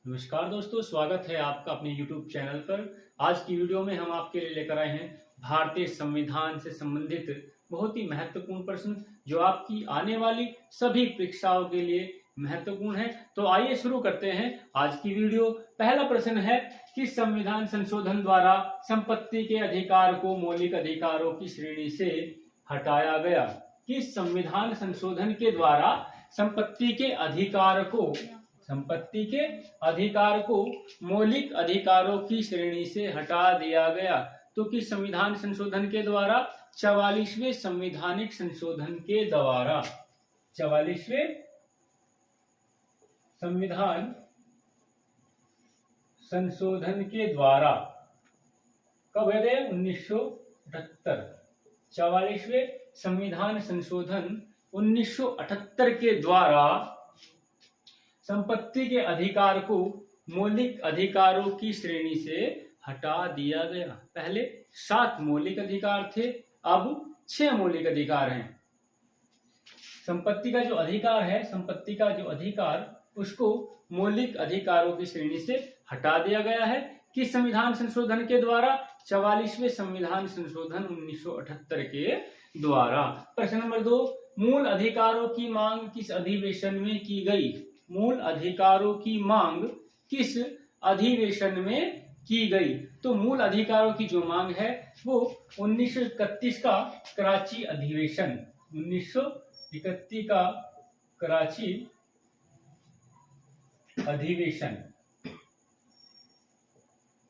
नमस्कार दोस्तों, स्वागत है आपका अपने YouTube चैनल पर। आज की वीडियो में हम आपके लिए लेकर आए हैं भारतीय संविधान से संबंधित बहुत ही महत्वपूर्ण प्रश्न जो आपकी आने वाली सभी परीक्षाओं के लिए महत्वपूर्ण है। तो आइए शुरू करते हैं आज की वीडियो। पहला प्रश्न है कि संविधान संशोधन द्वारा संपत्ति के अधिकार को मौलिक अधिकारों की श्रेणी से हटाया गया। किस संविधान संशोधन के द्वारा संपत्ति के अधिकार को मौलिक अधिकारों की श्रेणी से हटा दिया गया? तो किस संविधान संशोधन के द्वारा? 44वें संवैधानिक संशोधन के द्वारा। 44वें संविधान संशोधन के द्वारा। कब है? 1978। 44वें संविधान संशोधन 1978 के द्वारा संपत्ति के अधिकार को मौलिक अधिकारों की श्रेणी से हटा दिया गया। पहले 7 मौलिक अधिकार थे, अब 6 मौलिक अधिकार हैं। संपत्ति का जो अधिकार उसको मौलिक अधिकारों की श्रेणी से हटा दिया गया है। किस संविधान संशोधन के द्वारा? 44वें संविधान संशोधन 1978 के द्वारा। प्रश्न नंबर 2, मूल अधिकारों की मांग किस अधिवेशन में की गई? मूल अधिकारों की मांग किस अधिवेशन में की गई? तो मूल अधिकारों की जो मांग है वो 1931 का कराची अधिवेशन। 1931 का कराची अधिवेशन।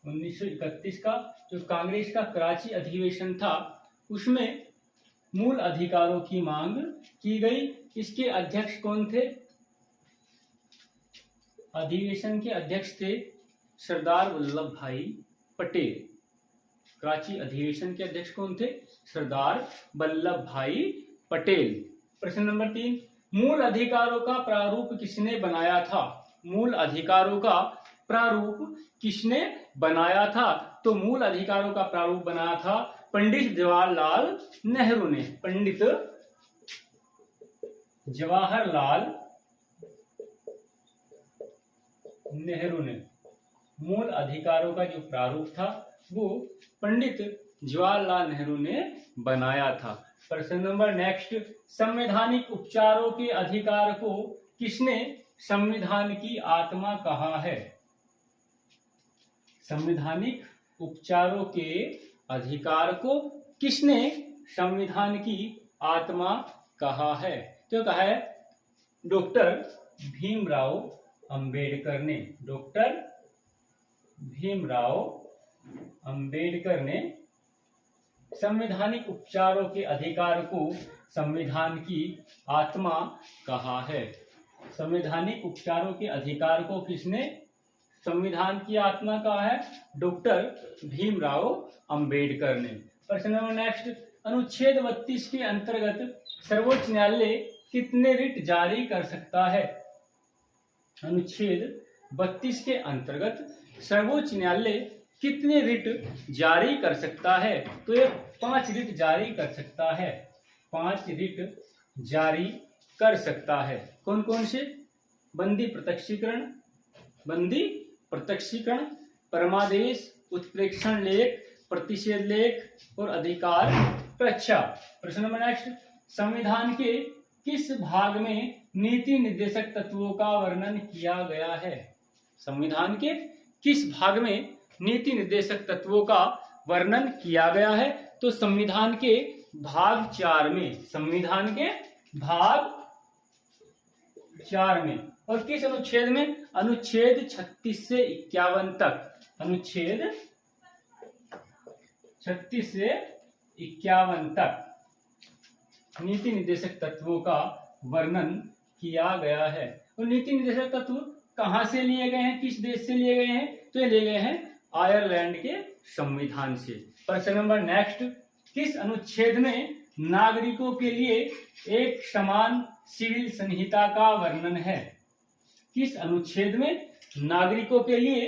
1931 का जो कांग्रेस का कराची अधिवेशन था उसमें मूल अधिकारों की मांग की गई। इसके अध्यक्ष कौन थे? अधिवेशन के अध्यक्ष थे सरदार वल्लभ भाई पटेल। कराची अधिवेशन के अध्यक्ष कौन थे? सरदार वल्लभ भाई पटेल। प्रश्न नंबर 3, मूल अधिकारों का प्रारूप किसने बनाया था? मूल अधिकारों का प्रारूप किसने बनाया था? तो मूल अधिकारों का प्रारूप बनाया था पंडित जवाहरलाल नेहरू ने। पंडित जवाहरलाल नेहरू ने मूल अधिकारों का जो प्रारूप था वो पंडित जवाहरलाल नेहरू ने बनाया था। प्रश्न नंबर नेक्स्ट, संवैधानिक उपचारों के अधिकार को किसने संविधान की आत्मा कहा है? संवैधानिक उपचारों के अधिकार को किसने संविधान की आत्मा कहा है? तो कहा है डॉक्टर भीमराव अंबेडकर ने। डॉक्टर भीमराव अंबेडकर ने संवैधानिक उपचारों के अधिकार को संविधान की आत्मा कहा है। संवैधानिक उपचारों के अधिकार को किसने संविधान की आत्मा कहा है? डॉक्टर भीमराव अंबेडकर ने। प्रश्न नंबर नेक्स्ट, अनुच्छेद 32 के अंतर्गत सर्वोच्च न्यायालय कितने रिट जारी कर सकता है? अनुच्छेद 32 के अंतर्गत सर्वोच्च न्यायालय कितने रिट जारी कर सकता है? तो ये 5 रिट जारी कर सकता है। 5 रिट जारी कर सकता है। कौन कौन से? बंदी प्रत्यक्षीकरण, परमादेश, उत्प्रेक्षण लेख, प्रतिषेध लेख और अधिकार परीक्षा। प्रश्न नंबर नेक्स्ट, संविधान के किस भाग में नीति निर्देशक तत्वों का वर्णन किया गया है? संविधान के किस भाग में नीति निर्देशक तत्वों का वर्णन किया गया है? तो संविधान के भाग 4 में। संविधान के भाग 4 में। और किस अनुच्छेद में? अनुच्छेद 36 से 51 तक। अनुच्छेद 36 से 51 तक नीति निर्देशक तत्वों का वर्णन किया गया है। और नीति निर्देशक तत्व कहां से लिए गए हैं? किस देश से लिए गए हैं? तो ये लिए गए हैं आयरलैंड के संविधान से। प्रश्न नंबर नेक्स्ट, किस अनुच्छेद में नागरिकों के लिए एक समान सिविल संहिता का वर्णन है? किस अनुच्छेद में नागरिकों के लिए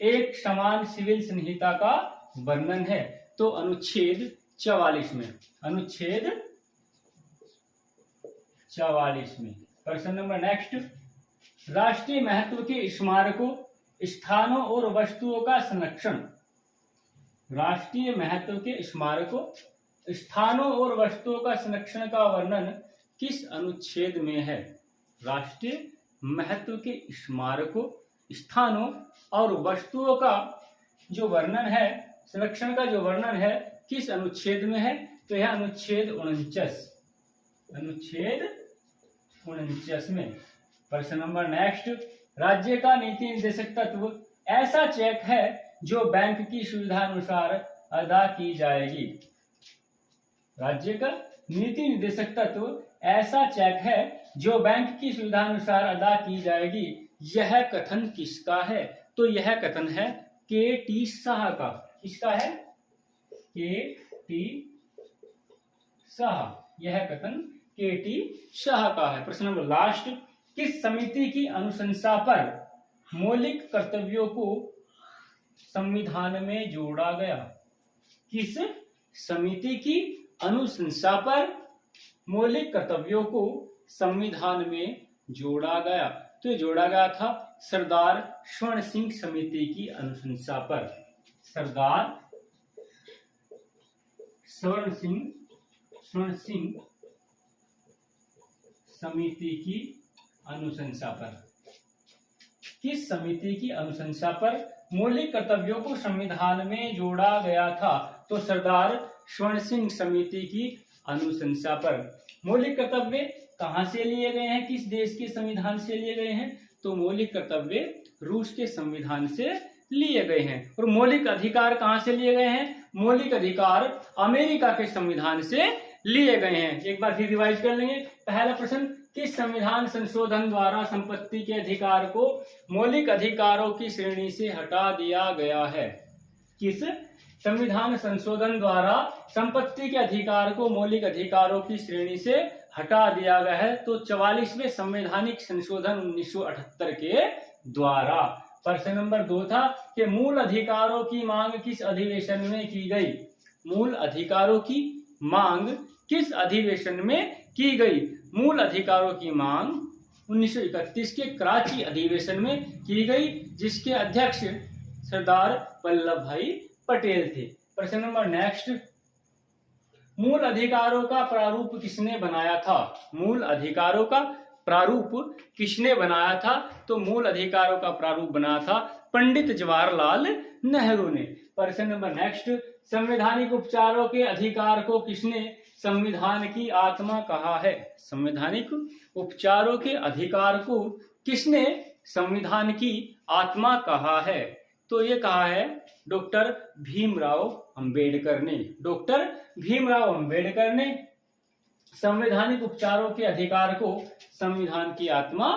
एक समान सिविल संहिता का वर्णन है? तो अनुच्छेद 44 में। अनुच्छेद 44 में। प्रश्न नंबर नेक्स्ट, राष्ट्रीय महत्व के स्मारकों स्थानों और वस्तुओं का संरक्षण। राष्ट्रीय महत्व के स्मारकों, स्थानों और वस्तुओं का संरक्षण का वर्णन किस अनुच्छेद में है? राष्ट्रीय महत्व के स्मारकों, स्थानों और वस्तुओं का जो वर्णन है, संरक्षण का जो वर्णन है, किस अनुच्छेद में है? तो यह अनुच्छेद 49 में। प्रश्न नंबर नेक्स्ट, राज्य का नीति निर्देशक तत्व ऐसा चेक है जो बैंक की सुविधा अनुसार अदा की जाएगी। राज्य का नीति निर्देशक तत्व ऐसा चेक है जो बैंक की सुविधा अनुसार अदा की जाएगी। यह कथन किसका है? तो यह कथन है के.टी. शाह का। किसका है? के.टी. शाह। यह कथन के.टी. शाह का है। प्रश्न नंबर लास्ट, किस समिति की अनुशंसा पर मौलिक कर्तव्यों को संविधान में जोड़ा गया? किस समिति की अनुशंसा पर मौलिक कर्तव्यों को संविधान में जोड़ा गया? तो जोड़ा गया था सरदार स्वर्ण सिंह समिति की अनुशंसा पर। सरदार स्वर्ण सिंह समिति की अनुशंसा पर। किस समिति की अनुशंसा पर मौलिक कर्तव्यों को संविधान में जोड़ा गया था? तो सरदार स्वर्ण सिंह समिति की अनुशंसा पर। मौलिक कर्तव्य कहां से लिए गए हैं? किस देश के संविधान से लिए गए हैं? तो मौलिक कर्तव्य रूस के संविधान से लिए गए हैं। और मौलिक अधिकार कहां से लिए गए हैं? मौलिक अधिकार अमेरिका के संविधान से लिए गए हैं। एक बार फिर रिवाइज कर लेंगे। पहला प्रश्न, किस संविधान संशोधन द्वारा संपत्ति के अधिकार को मौलिक अधिकारों की श्रेणी से हटा दिया गया है? किस संविधान संशोधन द्वारा संपत्ति के अधिकार को मौलिक अधिकारों की श्रेणी से हटा दिया गया है? तो 44वें संवैधानिक संशोधन 1978 के द्वारा। प्रश्न नंबर 2 था कि मूल अधिकारों की मांग किस अधिवेशन में की गई? मूल अधिकारों की मांग किस अधिवेशन में की गई? मूल अधिकारों की मांग 1931 के कराची अधिवेशन में की गई, जिसके अध्यक्ष सरदार वल्लभ भाई पटेल थे। प्रश्न नंबर नेक्स्ट, मूल अधिकारों का प्रारूप किसने बनाया था? मूल अधिकारों का प्रारूप किसने बनाया था? तो मूल अधिकारों का प्रारूप बनाया था पंडित जवाहरलाल नेहरू ने। प्रश्न नंबर नेक्स्ट, संवैधानिक उपचारों के अधिकार को किसने संविधान की आत्मा कहा है? संवैधानिक उपचारों के अधिकार को किसने संविधान की आत्मा कहा है? तो ये कहा है डॉक्टर भीमराव अंबेडकर ने। डॉक्टर भीमराव अंबेडकर ने संवैधानिक उपचारों के अधिकार को संविधान की आत्मा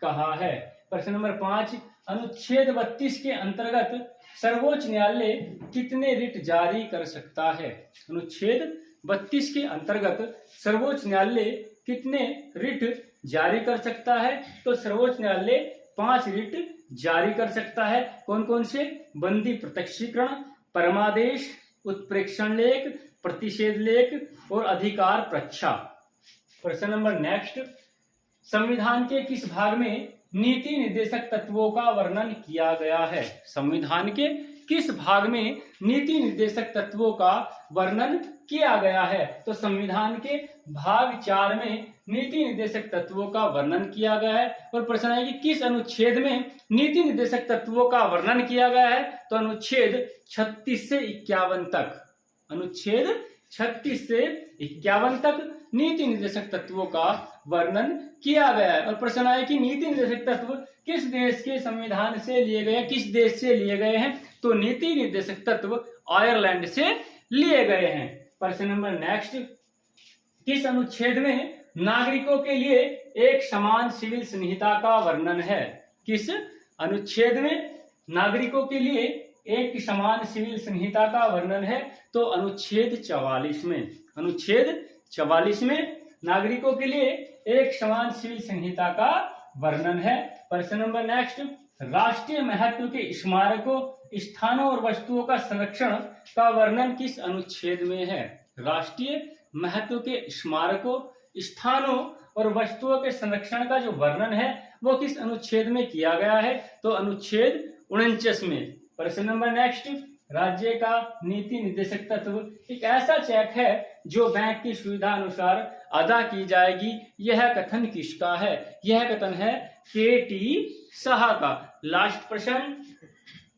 कहा है। प्रश्न नंबर 5, अनुच्छेद 32 के अंतर्गत सर्वोच्च न्यायालय कितने रिट जारी कर सकता है? अनुच्छेद 32 के अंतर्गत सर्वोच्च न्यायालय कितने रिट जारी कर सकता है? तो सर्वोच्च न्यायालय 5 रिट जारी कर सकता है। कौन कौन से? बंदी प्रत्यक्षीकरण, परमादेश, उत्प्रेक्षण लेख, प्रतिषेध लेख और अधिकार प्रच्छा। प्रश्न नंबर नेक्स्ट, संविधान के किस भाग में नीति निर्देशक तत्वों का वर्णन किया गया है? संविधान के किस भाग में नीति निर्देशक तत्वों का वर्णन किया गया है? तो संविधान के भाग 4 में नीति निर्देशक तत्वों का वर्णन किया गया है। और प्रश्न है कि किस अनुच्छेद में नीति निर्देशक तत्वों का वर्णन किया गया है? तो अनुच्छेद 36 से 51 तक। अनुच्छेद 36 से 51 तक नीति निर्देशक तत्वों का वर्णन किया गया है। और प्रश्न है कि नीति निर्देशक तत्व किस देश के संविधान से लिए गए, किस देश से लिए गए हैं? तो नीति निर्देशक तत्व आयरलैंड से लिए गए हैं। प्रश्न नंबर नेक्स्ट, किस अनुच्छेद में नागरिकों के लिए एक समान सिविल संहिता का वर्णन है? किस अनुच्छेद में नागरिकों के लिए एक समान सिविल संहिता का वर्णन है? तो अनुच्छेद 44 में। अनुच्छेद 44 में नागरिकों के लिए एक समान सिविल संहिता का वर्णन है। प्रश्न नंबर नेक्स्ट, राष्ट्रीय महत्व के स्मारकों, स्थानों और वस्तुओं का संरक्षण का वर्णन किस अनुच्छेद में है? राष्ट्रीय महत्व के स्मारकों, स्थानों और वस्तुओं के संरक्षण का जो वर्णन है वो किस अनुच्छेद में किया गया है? तो अनुच्छेद 1949 में। प्रश्न नंबर नेक्स्ट, राज्य का नीति निर्देशक तत्व एक ऐसा चेक है जो बैंक की सुविधा अनुसार अदा की जाएगी। यह कथन किसका है? यह कथन है के.टी. शाह का। लास्ट प्रश्न,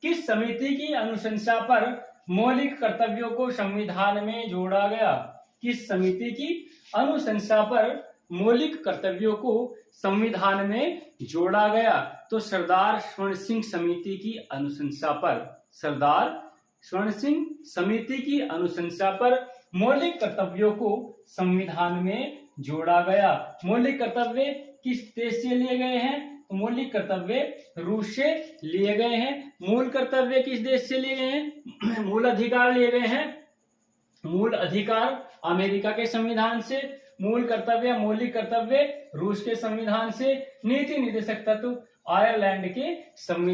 किस समिति की अनुशंसा पर मौलिक कर्तव्यों को संविधान में जोड़ा गया? किस समिति की अनुशंसा पर मौलिक कर्तव्यों को संविधान में जोड़ा गया? तो सरदार स्वर्ण सिंह समिति की अनुशंसा पर, सरदार स्वर्ण सिंह समिति की अनुशंसा पर मौलिक कर्तव्यों को संविधान में जोड़ा गया। मौलिक कर्तव्य किस देश से लिए गए हैं? तो मौलिक कर्तव्य रूस से लिए गए हैं। मूल कर्तव्य किस देश से लिए गए हैं? मूल अधिकार लिए गए हैं, मूल अधिकार अमेरिका के संविधान से। मूल कर्तव्य, मौलिक कर्तव्य रूस के संविधान से। नीति निर्देशक तत्व आयरलैंड के संविधान